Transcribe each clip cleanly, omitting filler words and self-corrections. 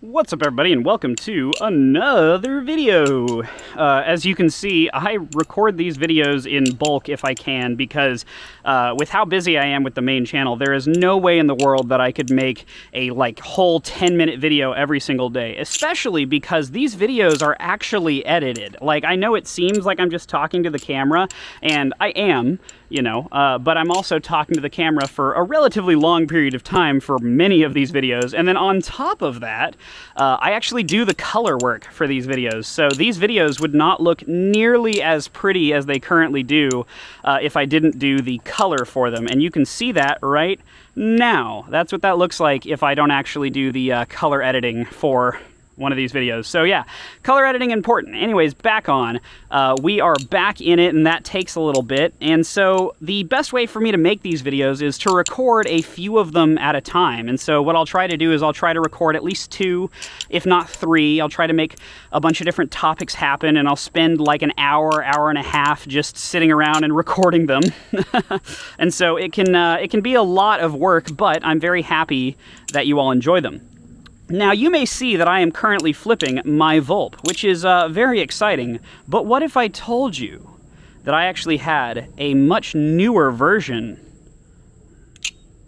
What's up, everybody, and welcome to another video. As you can see, I record these videos in bulk if I can, because with how busy I am with the main channel, there is no way in the world that I could make a whole 10-minute video every single day, especially because these videos are actually edited. I know it seems like I'm just talking to the camera, and I am, you know, but I'm also talking to the camera for a relatively long period of time for many of these videos, and then on top of that, I actually do the color work for these videos, so these videos would not look nearly as pretty as they currently do if I didn't do the color for them, and you can see that right now. That's what that looks like if I don't actually do the color editing for one of these videos. So yeah, color editing important. Anyways, back on. We are back in it, and that takes a little bit. And so the best way for me to make these videos is to record a few of them at a time. And so what I'll try to do is I'll try to record at least 2, if not 3. I'll try to make a bunch of different topics happen, and I'll spend like an hour, hour and a half just sitting around and recording them. And so it can be a lot of work, but I'm very happy that you all enjoy them. Now, you may see that I am currently flipping my Vulp, which is very exciting, but what if I told you that I actually had a much newer version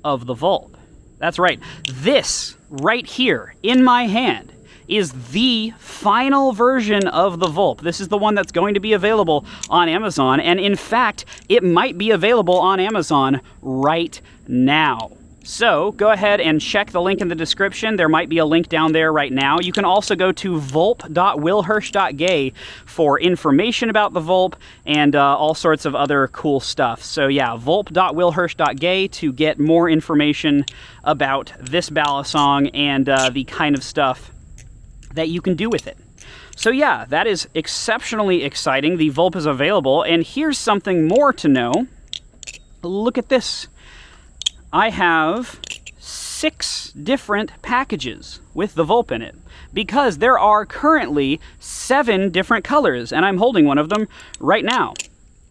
of the Vulp? That's right. This, right here, in my hand, is the final version of the Vulp. This is the one that's going to be available on Amazon, and in fact, it might be available on Amazon right now. So go ahead and check the link in the description. There might be a link down there right now. You can also go to vulp.willhirsch.gay for information about the Vulp and all sorts of other cool stuff. So yeah, vulp.willhirsch.gay to get more information about this Balisong and the kind of stuff that you can do with it. So yeah, that is exceptionally exciting. The Vulp is available, and here's something more to know. Look at this. I have 6 different packages with the Vulp in it, because there are currently 7 different colors, and I'm holding one of them right now.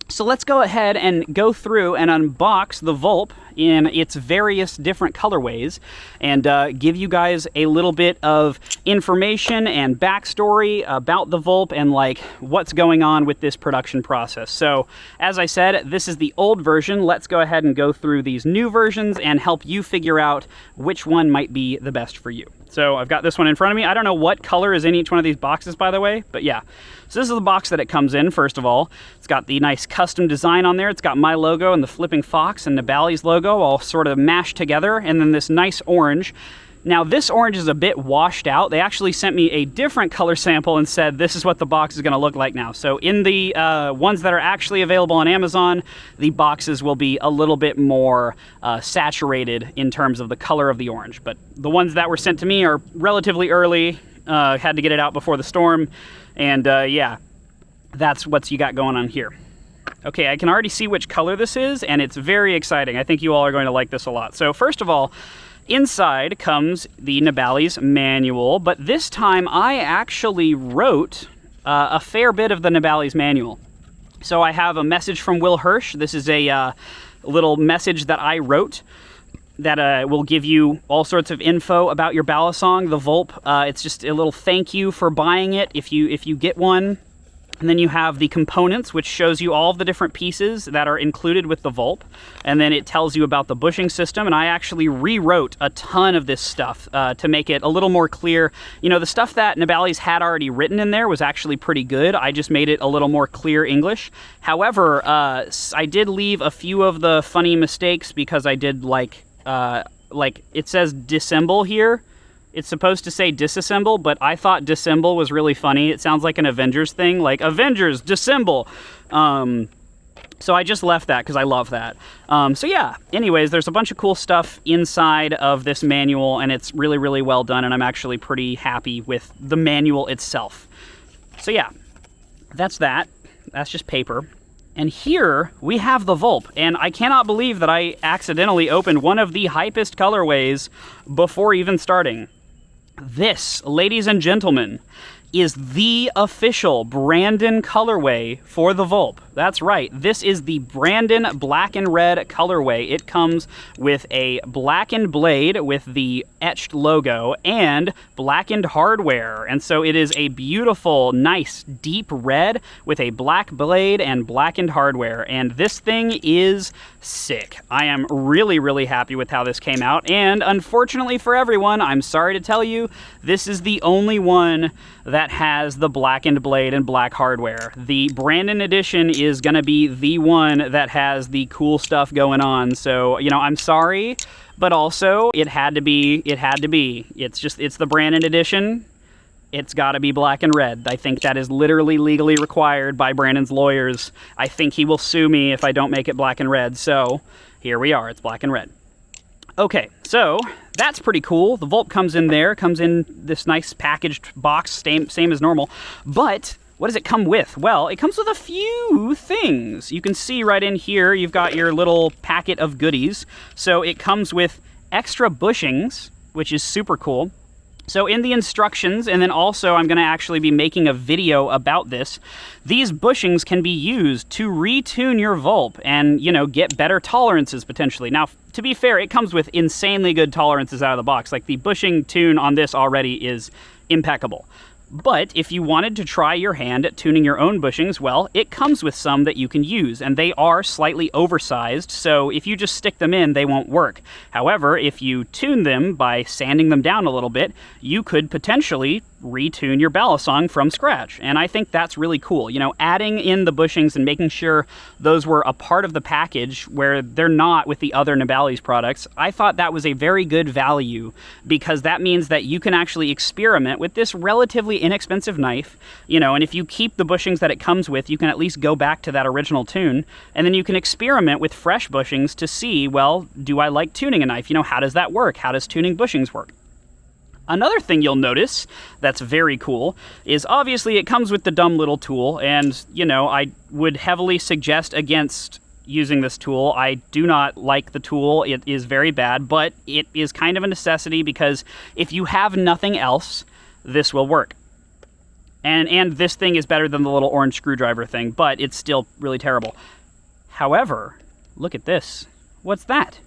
So let's go ahead and go through and unbox the Vulp in its various different colorways and give you guys a little bit of information and backstory about the Vulp and what's going on with this production process. So as I said, this is the old version. Let's go ahead and go through these new versions and help you figure out which one might be the best for you. So I've got this one in front of me. I don't know what color is in each one of these boxes, by the way, but yeah. So this is the box that it comes in, first of all. It's got the nice custom design on there. It's got my logo and the flipping fox and the Bali's logo all sort of mashed together, and then this nice orange. Now this orange is a bit washed out. They actually sent me a different color sample and said this is what the box is going to look like now. So in the ones that are actually available on Amazon, the boxes will be a little bit more saturated in terms of the color of the orange. But the ones that were sent to me are relatively early. Had to get it out before the storm. And yeah, that's what you got going on here. Okay, I can already see which color this is, and it's very exciting. I think you all are going to like this a lot. So first of all, inside comes the Bali's manual, but this time I actually wrote a fair bit of the Bali's manual. So I have a message from Will Hirsch. This is a little message that I wrote that will give you all sorts of info about your Balisong, the Vulp. It's just a little thank you for buying it if you get one. And then you have the components, which shows you all of the different pieces that are included with the Vulp. And then it tells you about the bushing system. And I actually rewrote a ton of this stuff to make it a little more clear. You know, the stuff that Bali's had already written in there was actually pretty good. I just made it a little more clear English. However, I did leave a few of the funny mistakes because I did it says disassemble here. It's supposed to say disassemble, but I thought disassemble was really funny. It sounds like an Avengers thing, like Avengers, disassemble. So I just left that because I love that. So yeah, anyways, there's a bunch of cool stuff inside of this manual, and it's really, really well done, and I'm actually pretty happy with the manual itself. So yeah, that's that. That's just paper. And here we have the Vulp, and I cannot believe that I accidentally opened one of the hypest colorways before even starting. This, ladies and gentlemen, is the official Brandon colorway for the Vulp. That's right. This is the Brandon Black and Red colorway. It comes with a blackened blade with the etched logo and blackened hardware. And so it is a beautiful, nice, deep red with a black blade and blackened hardware. And this thing is sick. I am really, really happy with how this came out. And unfortunately for everyone, I'm sorry to tell you, this is the only one that has the blackened blade and black hardware. The Brandon edition is going to be the one that has the cool stuff going on. So, you know, I'm sorry, but also it had to be. It's the Brandon edition. It's got to be black and red. I think that is literally legally required by Brandon's lawyers. I think he will sue me if I don't make it black and red. So here we are. It's black and red. Okay, so that's pretty cool. The Vulp comes in this nice packaged box, same as normal. But what does it come with? Well, it comes with a few things. You can see right in here, you've got your little packet of goodies. So it comes with extra bushings, which is super cool. So in the instructions, and then also I'm going to actually be making a video about this, these bushings can be used to retune your Vulp and, you know, get better tolerances potentially. Now, to be fair, it comes with insanely good tolerances out of the box. Like the bushing tune on this already is impeccable. But if you wanted to try your hand at tuning your own bushings, well, it comes with some that you can use, and they are slightly oversized, so if you just stick them in, they won't work. However, if you tune them by sanding them down a little bit, you could potentially retune your Balisong from scratch, and I think that's really cool. You know, adding in the bushings and making sure those were a part of the package where they're not with the other Nibali's products, I thought that was a very good value, because that means that you can actually experiment with this relatively inexpensive knife, you know, and if you keep the bushings that it comes with, you can at least go back to that original tune, and then you can experiment with fresh bushings to see, well, do I like tuning a knife? You know, how does that work? How does tuning bushings work? Another thing you'll notice that's very cool is obviously it comes with the dumb little tool, and, you know, I would heavily suggest against using this tool. I do not like the tool. It is very bad, but it is kind of a necessity because if you have nothing else, this will work. And this thing is better than the little orange screwdriver thing, but it's still really terrible. However, look at this. What's that?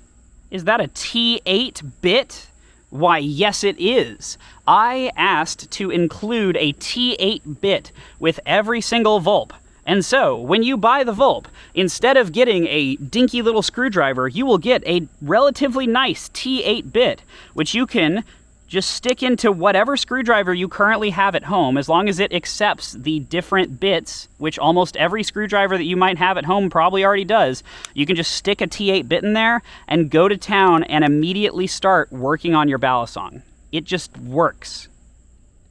Is that a T8 bit? Why, yes it is. I asked to include a T8 bit with every single Vulp. And so, when you buy the Vulp, instead of getting a dinky little screwdriver, you will get a relatively nice T8 bit, which you can just stick into whatever screwdriver you currently have at home, as long as it accepts the different bits, which almost every screwdriver that you might have at home probably already does. You can just stick a T8 bit in there and go to town and immediately start working on your Balisong. It just works.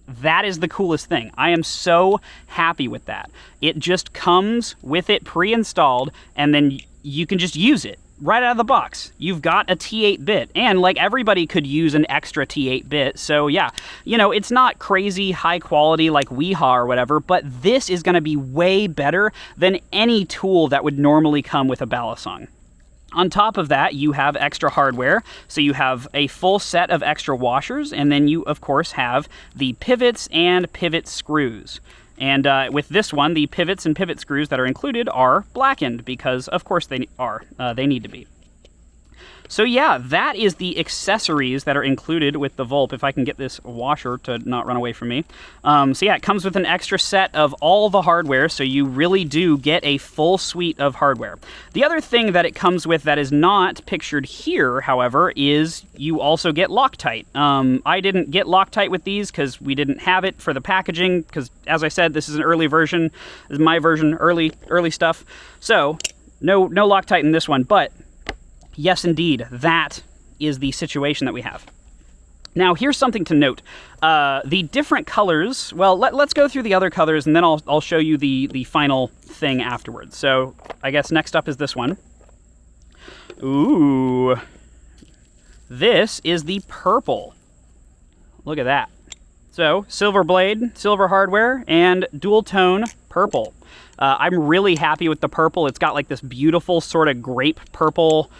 That is the coolest thing. I am so happy with that. It just comes with it pre-installed, and then you can just use it. Right out of the box, you've got a T8 bit, and like everybody could use an extra T8 bit, so yeah, you know, it's not crazy high quality like Weehaw or whatever, but this is going to be way better than any tool that would normally come with a Balisong. On top of that, you have extra hardware, so you have a full set of extra washers, and then you, of course, have the pivots and pivot screws. And with this one, the pivots and pivot screws that are included are blackened because, of course, they are. They need to be. So yeah, that is the accessories that are included with the Vulp, if I can get this washer to not run away from me. So yeah, it comes with an extra set of all the hardware, so you really do get a full suite of hardware. The other thing that it comes with that is not pictured here, however, is you also get Loctite. I didn't get Loctite with these because we didn't have it for the packaging, because as I said, this is an early version. This is my version, early stuff. So no Loctite in this one, but yes, indeed, that is the situation that we have. Now, here's something to note. The different colors, well, let's go through the other colors, and then I'll show you the final thing afterwards. So, I guess next up is this one. Ooh. This is the purple. Look at that. So, silver blade, silver hardware, and dual tone purple. I'm really happy with the purple. It's got like this beautiful sort of grape purple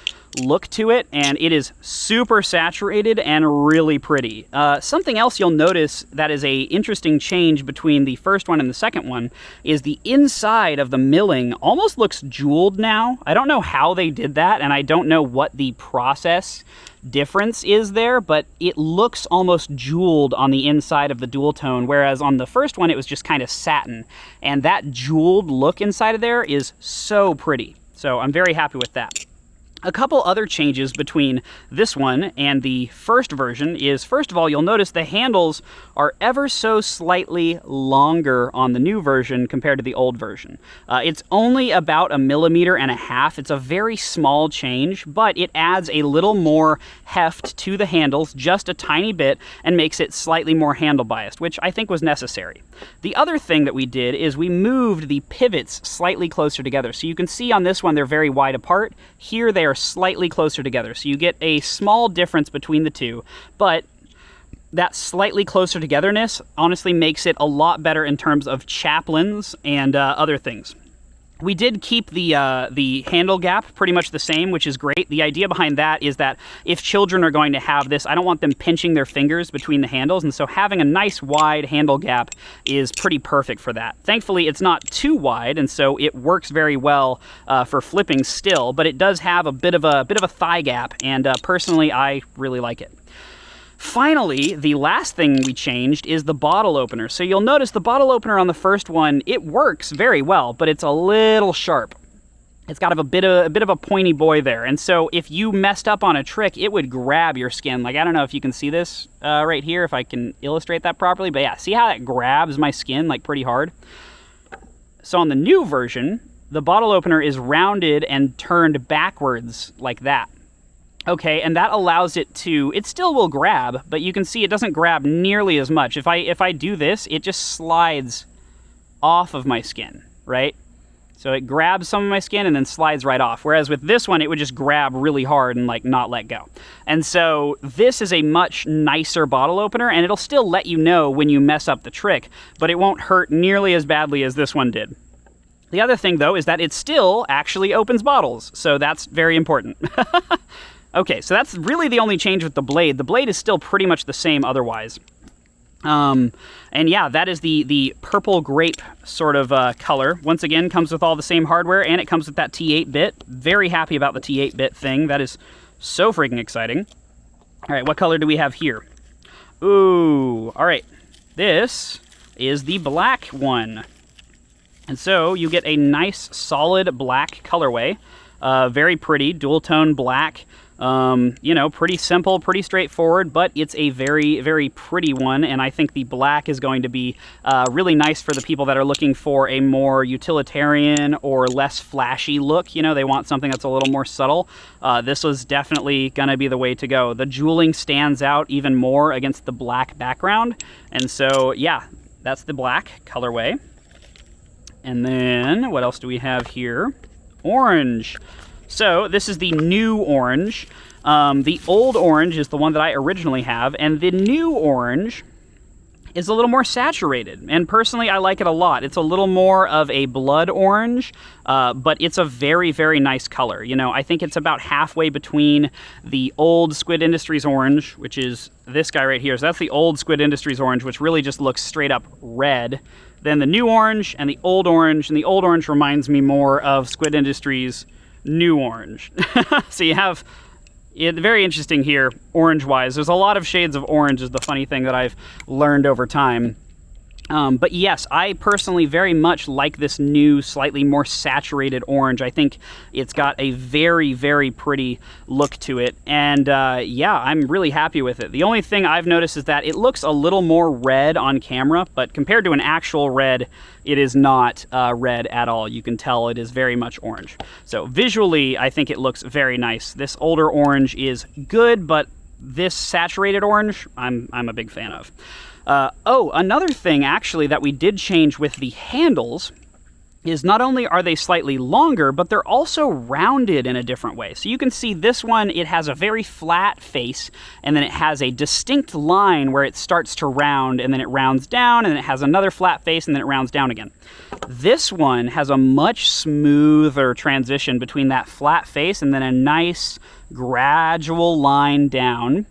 look to it, and it is super saturated and really pretty. Something else you'll notice that is a interesting change between the first one and the second one is the inside of the milling almost looks jeweled now. I don't know how they did that, and I don't know what the process difference is there, but it looks almost jeweled on the inside of the dual tone, whereas on the first one it was just kind of satin, and that jeweled look inside of there is so pretty. So I'm very happy with that. A couple other changes between this one and the first version is, first of all, you'll notice the handles are ever so slightly longer on the new version compared to the old version. It's only about 1.5 millimeters. It's a very small change, but it adds a little more heft to the handles, just a tiny bit, and makes it slightly more handle biased, which I think was necessary. The other thing that we did is we moved the pivots slightly closer together. So you can see on this one they're very wide apart. Here they are slightly closer together. So you get a small difference between the two, but that slightly closer togetherness honestly makes it a lot better in terms of chaplins and other things. We did keep the handle gap pretty much the same, which is great. The idea behind that is that if children are going to have this, I don't want them pinching their fingers between the handles, and so having a nice wide handle gap is pretty perfect for that. Thankfully, it's not too wide, and so it works very well for flipping still, but it does have a bit of a thigh gap, and personally, I really like it. Finally, the last thing we changed is the bottle opener. So you'll notice the bottle opener on the first one, it works very well, but it's a little sharp. It's got a bit of a pointy boy there, and so if you messed up on a trick, it would grab your skin. Like, I don't know if you can see this right here, if I can illustrate that properly, but yeah, see how that grabs my skin like pretty hard? So on the new version, the bottle opener is rounded and turned backwards like that. Okay, and that allows it to, it still will grab, but you can see it doesn't grab nearly as much. If I do this, it just slides off of my skin, right? So it grabs some of my skin and then slides right off. Whereas with this one, it would just grab really hard and like not let go. And so this is a much nicer bottle opener, and it'll still let you know when you mess up the trick, but it won't hurt nearly as badly as this one did. The other thing, though, is that it still actually opens bottles, so that's very important. Okay, so that's really the only change with the blade. The blade is still pretty much the same otherwise. And yeah, that is the purple grape sort of color. Once again, comes with all the same hardware, and it comes with that T8-bit. Very happy about the T8-bit thing. That is so freaking exciting. All right, what color do we have here? Ooh, all right. This is the black one. And so you get a nice, solid black colorway. Very pretty, dual-tone black. You know, pretty simple, pretty straightforward, but it's a very, very pretty one, and I think the black is going to be really nice for the people that are looking for a more utilitarian or less flashy look. You know, they want something that's a little more subtle. This was definitely going to be the way to go. The jeweling stands out even more against the black background, and so, yeah, that's the black colorway. And then, what else do we have here? Orange. So this is the new orange. The old orange is the one that I originally have, and the new orange is a little more saturated, and personally I like it a lot. It's a little more of a blood orange, but it's a very, very nice color. You know, I think it's about halfway between the old Squid Industries orange, which is this guy right here. So that's the old Squid Industries orange, which really just looks straight up red. Then the new orange and the old orange, and the old orange reminds me more of Squid Industries' new orange. So you have it very interesting here, orange-wise. There's a lot of shades of orange is the funny thing that I've learned over time. But yes, I personally very much like this new, slightly more saturated orange. I think it's got a very, very pretty look to it. And yeah, I'm really happy with it. The only thing I've noticed is that it looks a little more red on camera, but compared to an actual red, it is not red at all. You can tell it is very much orange. So visually, I think it looks very nice. This older orange is good, but this saturated orange, I'm a big fan of. Oh, another thing actually that we did change with the handles is not only are they slightly longer, but they're also rounded in a different way. So you can see this one, it has a very flat face, and then it has a distinct line where it starts to round, and then it rounds down, and then it has another flat face, and then it rounds down again. This one has a much smoother transition between that flat face and then a nice gradual line down,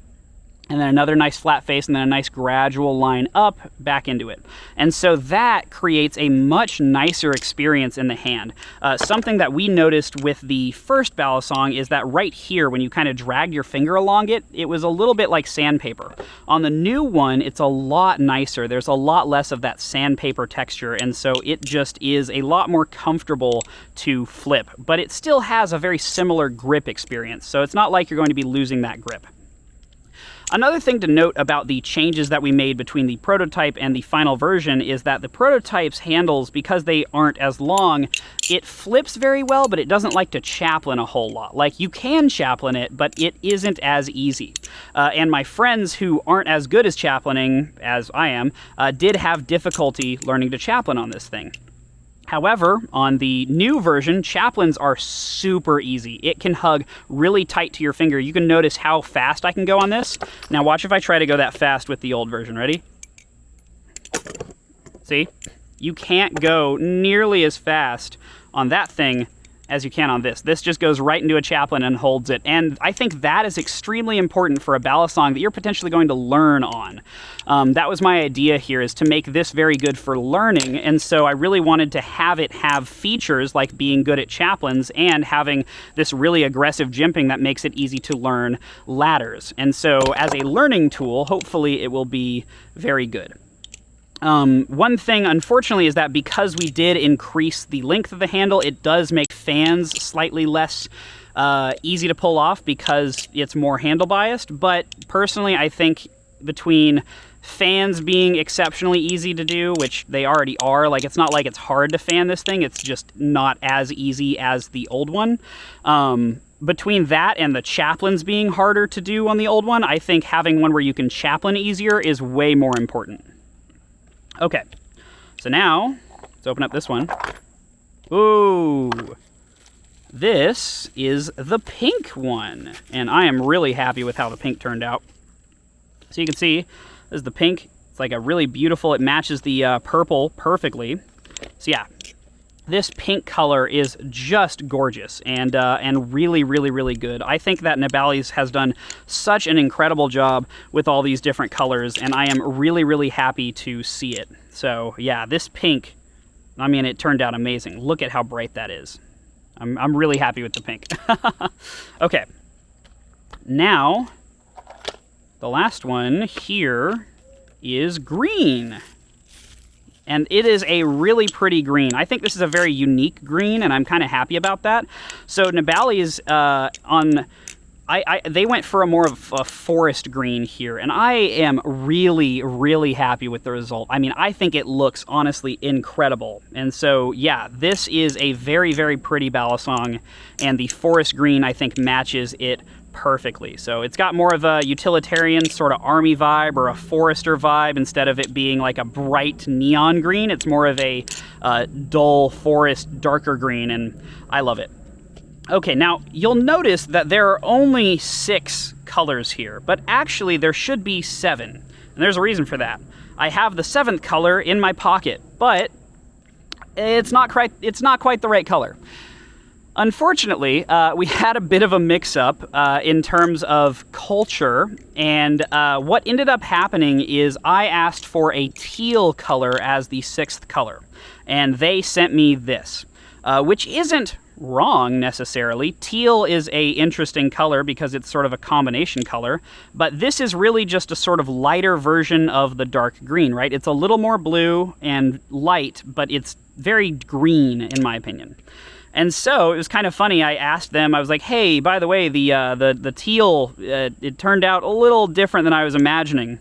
and then another nice flat face, and then a nice gradual line up back into it. And so that creates a much nicer experience in the hand. Something that we noticed with the first Balisong is that right here, when you kind of dragged your finger along it, it was a little bit like sandpaper. On the new one, it's a lot nicer. There's a lot less of that sandpaper texture, and so it just is a lot more comfortable to flip. But it still has a very similar grip experience, so it's not like you're going to be losing that grip. Another thing to note about the changes that we made between the prototype and the final version is that the prototype's handles, because they aren't as long, it flips very well, but it doesn't like to chaplain a whole lot. Like, you can chaplain it, but it isn't as easy. And my friends who aren't as good as chaplaining as I am did have difficulty learning to chaplain on this thing. However, on the new version, chaplains are super easy. It can hug really tight to your finger. You can notice how fast I can go on this. Now watch if I try to go that fast with the old version. Ready? See? You can't go nearly as fast on that thing as you can on this. This just goes right into a chaplain and holds it. And I think that is extremely important for a Balisong that you're potentially going to learn on. That was my idea here, is to make this very good for learning. And so I really wanted to have it have features like being good at chaplains and having this really aggressive jimping that makes it easy to learn ladders. And so as a learning tool, hopefully it will be very good. One thing, unfortunately, is that because we did increase the length of the handle, it does make fans slightly less easy to pull off because it's more handle biased. But personally, I think between fans being exceptionally easy to do, which they already are, like, it's not like it's hard to fan this thing, it's just not as easy as the old one. Between that and the chaplains being harder to do on the old one, I think having one where you can chaplain easier is way more important. Okay, so now, let's open up this one. Ooh, this is the pink one, and I am really happy with how the pink turned out. So you can see, this is the pink. It's like a really beautiful, it matches the purple perfectly. So yeah, this pink color is just gorgeous and really, really, really good. I think that Nibali's has done such an incredible job with all these different colors, and I am really, really happy to see it. So yeah, this pink, I mean, it turned out amazing. Look at how bright that is. I'm really happy with the pink. Okay, now the last one here is green. And it is a really pretty green. I think this is a very unique green, and I'm kind of happy about that. So Nibali's they went for a more of a forest green here, and I am really, really happy with the result. I mean, I think it looks honestly incredible. And so, yeah, this is a very, very pretty Balisong, and the forest green, I think, matches it perfectly. So it's got more of a utilitarian sort of army vibe or a forester vibe instead of it being like a bright neon green. It's more of a dull forest, darker green, and I love it. Okay, now you'll notice that there are only 6 colors here, but actually there should be 7, and there's a reason for that. I have the 7th color in my pocket, but it's not quite the right color. Unfortunately, we had a bit of a mix-up in terms of culture, and what ended up happening is I asked for a teal color as the 6th color, and they sent me this, which isn't wrong necessarily. Teal is a interesting color because it's sort of a combination color, but this is really just a sort of lighter version of the dark green, right? It's a little more blue and light, but it's very green in my opinion. And so it was kind of funny. I asked them, I was like, hey, by the way, the teal, it turned out a little different than I was imagining.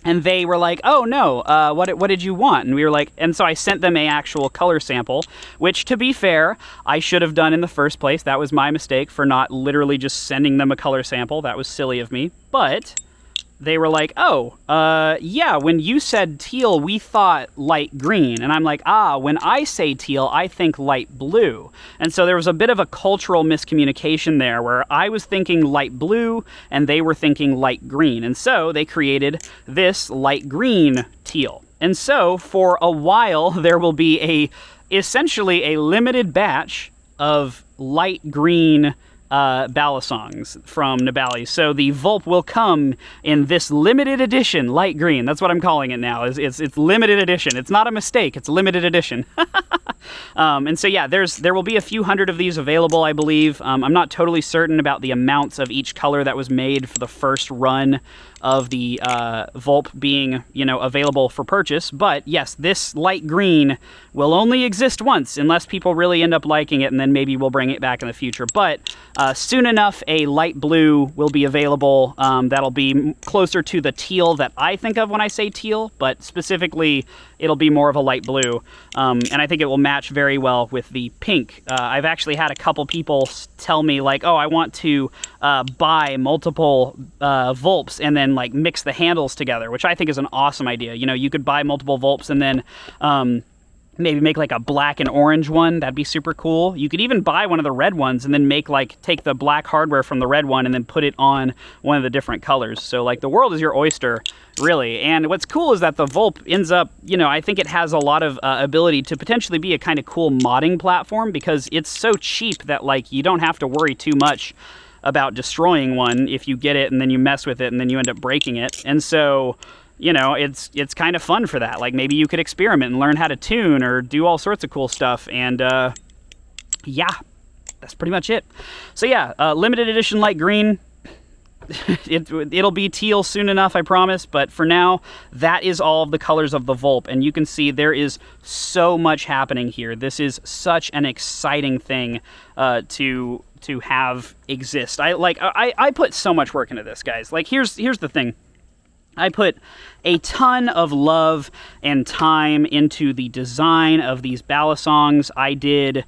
And they were like, oh no, what did you want? And we were like, and so I sent them an actual color sample, which, to be fair, I should have done in the first place. That was my mistake for not literally just sending them a color sample. That was silly of me. But they were like, oh, yeah, when you said teal, we thought light green. And I'm like, when I say teal, I think light blue. And so there was a bit of a cultural miscommunication there where I was thinking light blue and they were thinking light green. And so they created this light green teal. And so for a while, there will be essentially a limited batch of light green Balisongs from Nibali. So the Vulp will come in this limited edition light green. That's what I'm calling it now. It's limited edition. It's not a mistake. It's limited edition. And so yeah, there will be a few hundred of these available, I believe. I'm not totally certain about the amounts of each color that was made for the first run of the Vulp being, available for purchase. But yes, this light green will only exist once unless people really end up liking it, and then maybe we'll bring it back in the future. But soon enough, a light blue will be available. That'll be closer to the teal that I think of when I say teal, but specifically, it'll be more of a light blue. And I think it will match very well with the pink. I've actually had a couple people tell me, like, oh, I want to buy multiple Vulps and then like mix the handles together, which I think is an awesome idea. You could buy multiple Vulps and then maybe make like a black and orange one. That'd be super cool. You could even buy one of the red ones and then take the black hardware from the red one and then put it on one of the different colors. So like the world is your oyster, really. And what's cool is that the Vulp ends up, I think it has a lot of ability to potentially be a kind of cool modding platform because it's so cheap that like you don't have to worry too much about destroying one if you get it and then you mess with it and then you end up breaking it. And so, it's kind of fun for that. Like maybe you could experiment and learn how to tune or do all sorts of cool stuff. And yeah, that's pretty much it. So yeah, limited edition light green. It'll be teal soon enough, I promise. But for now, that is all of the colors of the Vulp. And you can see there is so much happening here. This is such an exciting thing to have exist. I put so much work into this, guys. Like here's the thing. I put a ton of love and time into the design of these Balisongs. I did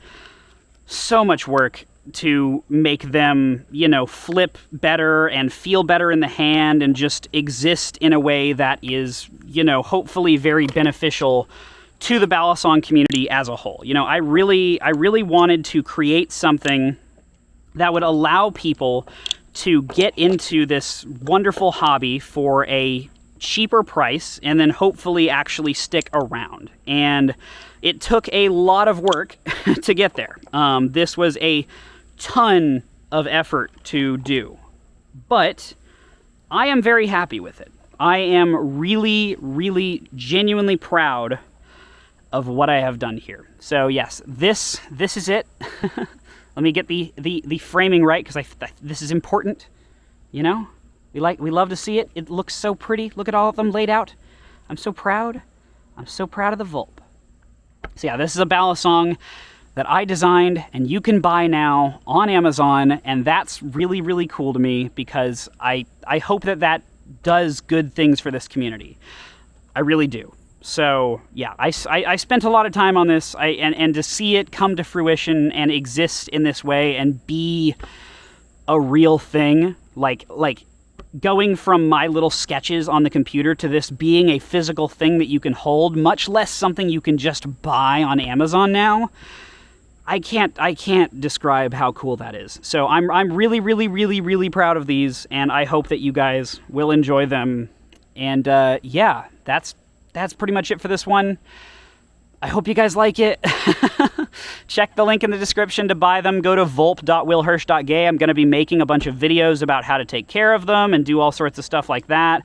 so much work to make them, flip better and feel better in the hand and just exist in a way that is, hopefully very beneficial to the Balisong community as a whole. I really wanted to create something that would allow people to get into this wonderful hobby for a cheaper price and then hopefully actually stick around. And it took a lot of work to get there. This was a ton of effort to do, but I am very happy with it. I am really, really genuinely proud of what I have done here. So yes, this is it. Let me get the framing right because this is important. We love to see it. It looks so pretty. Look at all of them laid out. I'm so proud. I'm so proud of the Vulp. So yeah, this is a Balisong that I designed and you can buy now on Amazon, and that's really, really cool to me because I hope that does good things for this community. I really do. So yeah, I spent a lot of time on this, and to see it come to fruition and exist in this way and be a real thing, like going from my little sketches on the computer to this being a physical thing that you can hold, much less something you can just buy on Amazon now. I can't describe how cool that is. So I'm really, really, really, really proud of these, and I hope that you guys will enjoy them. And yeah, that's pretty much it for this one. I hope you guys like it. Check the link in the description to buy them. Go to vulp.willhirsch.gay. I'm going to be making a bunch of videos about how to take care of them and do all sorts of stuff like that.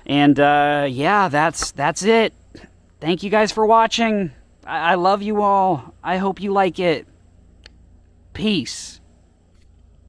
And yeah, that's it. Thank you guys for watching. I love you all. I hope you like it. Peace.